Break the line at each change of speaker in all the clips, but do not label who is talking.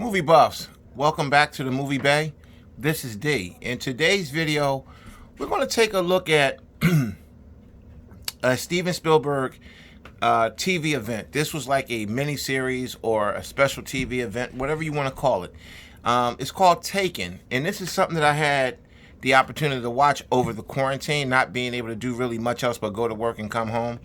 Movie buffs, welcome back to the Movie Bay. This is D. In today's video, we're going to take a look at a Steven Spielberg TV event. This was like a mini-series or a special TV event, whatever you want to call it. It's called Taken, and this is something that I had the opportunity to watch over the quarantine, not being able to do really much else but go to work and come home.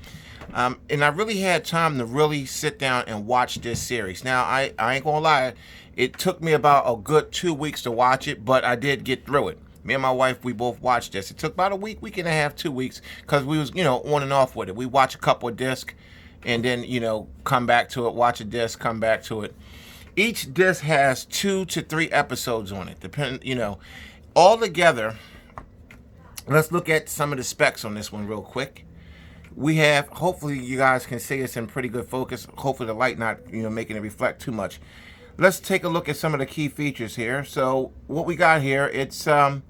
And I really had time to really sit down and watch this series. Now, I ain't gonna lie, it took me about a good 2 weeks to watch it, but I did get through it. Me and my wife, we both watched this. It took about a week and a half, 2 weeks, because we was, on and off with it. We watch a couple of discs and then, come back to it, watch a disc, come back to it. Each disc has 2 to 3 episodes on it, all together. Let's look at some of the specs on this one real quick. We have, hopefully you guys can see it's in pretty good focus. Hopefully the light not, making it reflect too much. Let's take a look at some of the key features here. So what we got here, it's a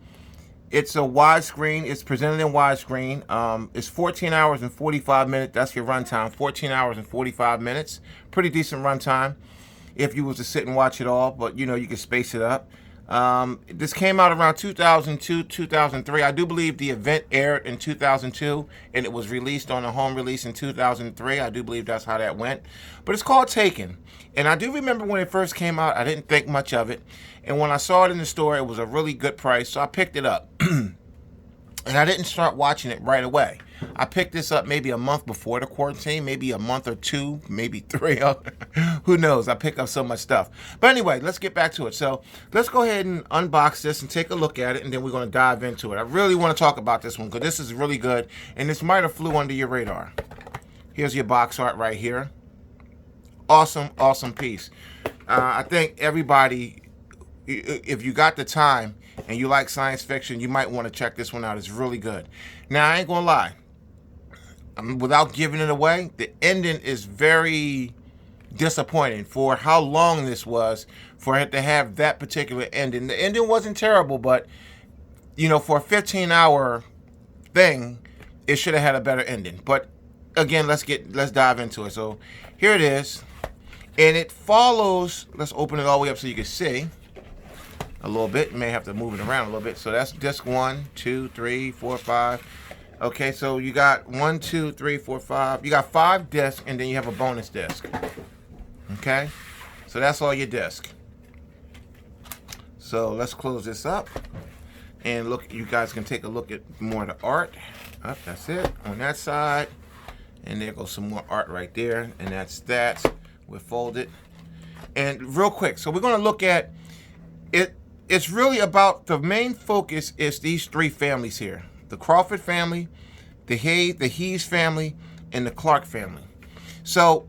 widescreen. It's presented in widescreen. It's 14 hours and 45 minutes. That's your runtime. 14 hours and 45 minutes. Pretty decent runtime if you was to sit and watch it all, but you can space it up. This came out around 2002, 2003. I do believe the event aired in 2002 and it was released on a home release in 2003. I do believe that's how that went. But it's called Taken. And I do remember when it first came out, I didn't think much of it. And when I saw it in the store, it was a really good price, so I picked it up. And I didn't start watching it right away. I picked this up maybe a month before the quarantine, maybe a month or 2, maybe 3. Who knows? I pick up so much stuff. But anyway, let's get back to it. So let's go ahead and unbox this and take a look at it, and then we're going to dive into it. I really want to talk about this one because this is really good, and this might have flew under your radar. Here's your box art right here. Awesome, awesome piece. I think everybody, if you got the time and you like science fiction, you might want to check this one out. It's really good. Now, I ain't going to lie. Without giving it away, the ending is very disappointing for how long this was for it to have that particular ending. The ending wasn't terrible, but, for a 15-hour thing, it should have had a better ending. But, again, let's dive into it. So, here it is. And it follows, let's open it all the way up so you can see a little bit. You may have to move it around a little bit. So that's disc 1, 2, 3, 4, 5. Okay, so you got 1, 2, 3, 4, 5. You got 5 discs, and then you have a bonus disc. Okay, so that's all your disc. So let's close this up. And look, you guys can take a look at more of the art. That's it on that side. And there goes some more art right there. And that's that. We'll fold it. And real quick, so we're going to look at it. It's really about, the main focus is these 3 families here. The Crawford family, the Hayes family, and the Clark family. So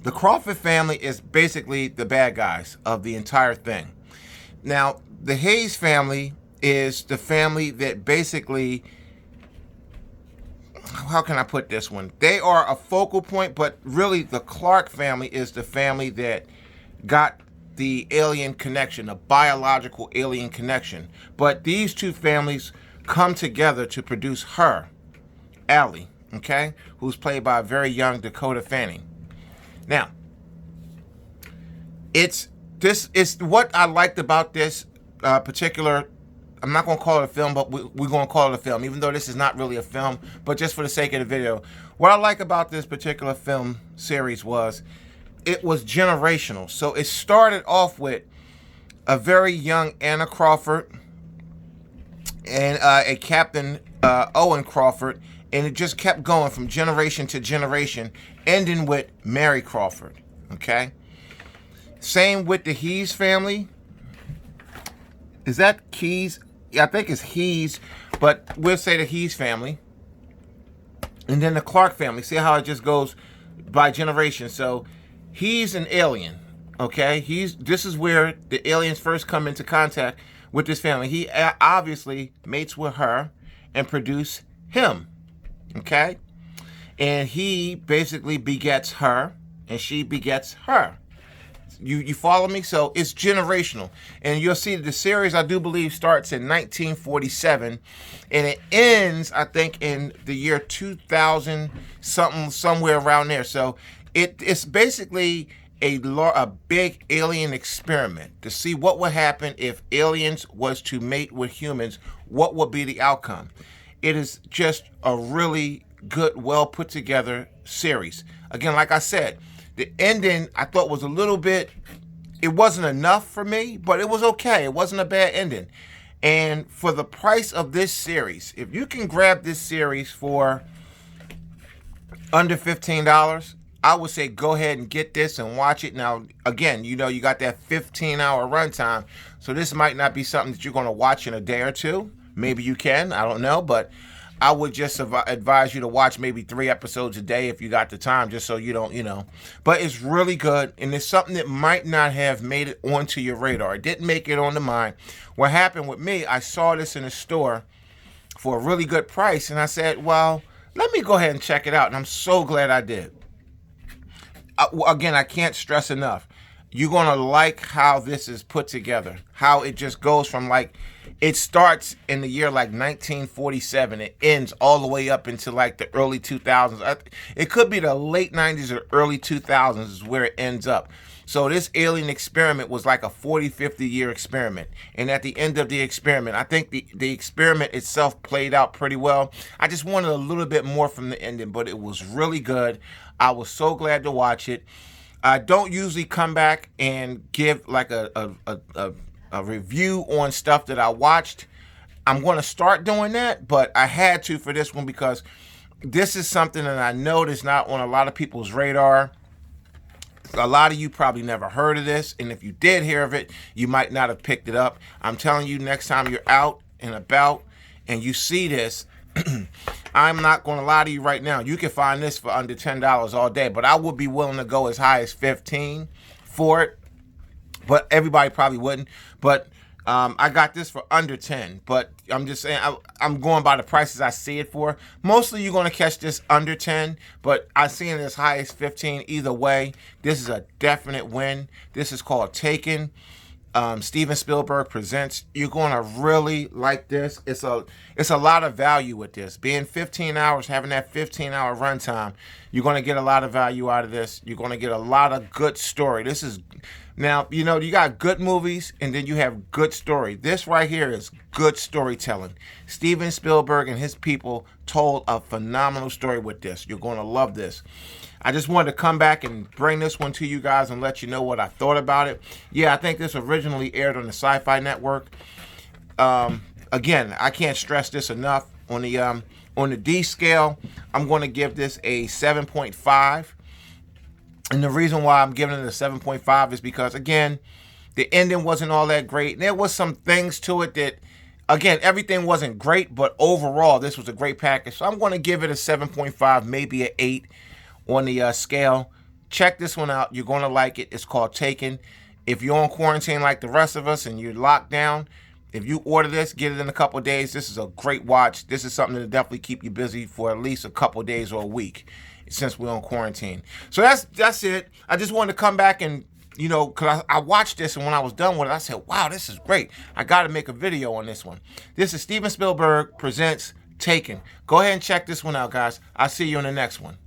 the Crawford family is basically the bad guys of the entire thing. Now, the Hayes family is the family that basically, how can I put this one? They are a focal point, but really the Clark family is the family that got the alien connection, a biological alien connection. But these 2 families come together to produce her, Allie, okay, who's played by a very young Dakota Fanning. Now, it's what I liked about this particular, I'm not going to call it a film, but we're going to call it a film, even though this is not really a film, but just for the sake of the video. What I like about this particular film series was it was generational. So it started off with a very young Anna Crawford and a Captain Owen Crawford, and it just kept going from generation to generation, ending with Mary Crawford, okay? Same with the Hayes family. Is that Keys? Yeah, I think it's Hayes, but we'll say the Hayes family. And then the Clark family. See how it just goes by generation. So he's an alien, okay? This is where the aliens first come into contact with this family. He obviously mates with her and produce him, okay? And he basically begets her, and she begets her. You follow me? So it's generational. And you'll see the series, I do believe, starts in 1947. And it ends, I think, in the year 2000, somewhere around there. So it's basically a big alien experiment to see what would happen if aliens was to mate with humans. What would be the outcome? It is just a really good, well put together series. Again, like I said, the ending I thought was a little bit, it wasn't enough for me, but it was okay. It wasn't a bad ending. And for the price of this series, if you can grab this series for under $15, I would say go ahead and get this and watch it. Now, again, you know, you got that 15-hour runtime, so this might not be something that you're going to watch in a day or two. Maybe you can, I don't know, but I would just advise you to watch maybe 3 episodes a day if you got the time, just so you don't, you know. But it's really good, and it's something that might not have made it onto your radar. It didn't make it on the mind. What happened with me, I saw this in a store for a really good price, and I said, well, let me go ahead and check it out, and I'm so glad I did. Again, I can't stress enough. You're going to like how this is put together, how it just goes from like, it starts in the year like 1947. It ends all the way up into like the early 2000s. It could be the late 90s or early 2000s is where it ends up. So this alien experiment was like a 40, 50-year experiment. And at the end of the experiment, I think the experiment itself played out pretty well. I just wanted a little bit more from the ending, but it was really good. I was so glad to watch it. I don't usually come back and give like a review on stuff that I watched. I'm going to start doing that, but I had to for this one because this is something that I know that's not on a lot of people's radar. A lot of you probably never heard of this, and if you did hear of it, you might not have picked it up. I'm telling you, next time you're out and about and you see this, I'm not going to lie to you right now. You can find this for under $10 all day, but I would be willing to go as high as $15 for it. But everybody probably wouldn't. But I got this for under 10. But I'm just saying, I'm going by the prices I see it for. Mostly you're going to catch this under 10, but I see it as high as 15. Either way, this is a definite win. This is called Taken. Steven Spielberg presents. You're going to really like this. It's a lot of value with this. Being 15 hours, having that 15-hour runtime, you're going to get a lot of value out of this. You're going to get a lot of good story. This is, now, you know, you got good movies and then you have good story. This right here is good storytelling. Steven Spielberg and his people told a phenomenal story with this. You're going to love this. I just wanted to come back and bring this one to you guys and let you know what I thought about it. Yeah, I think this originally aired on the Sci-Fi Network. Again, I can't stress this enough. On the D scale, I'm going to give this a 7.5. And the reason why I'm giving it a 7.5 is because, again, the ending wasn't all that great. There was some things to it that, again, everything wasn't great, but overall, this was a great package. So I'm going to give it a 7.5, maybe an 8 on the scale. Check this one out. You're going to like it. It's called Taken. If you're on quarantine like the rest of us and you're locked down, if you order this, get it in a couple of days. This is a great watch. This is something to definitely keep you busy for at least a couple of days or a week since we're on quarantine. So that's it. I just wanted to come back and, you know, because I watched this, and when I was done with it, I said, wow, this is great. I got to make a video on this one. This is Steven Spielberg presents Taken. Go ahead and check this one out, guys. I'll see you in the next one.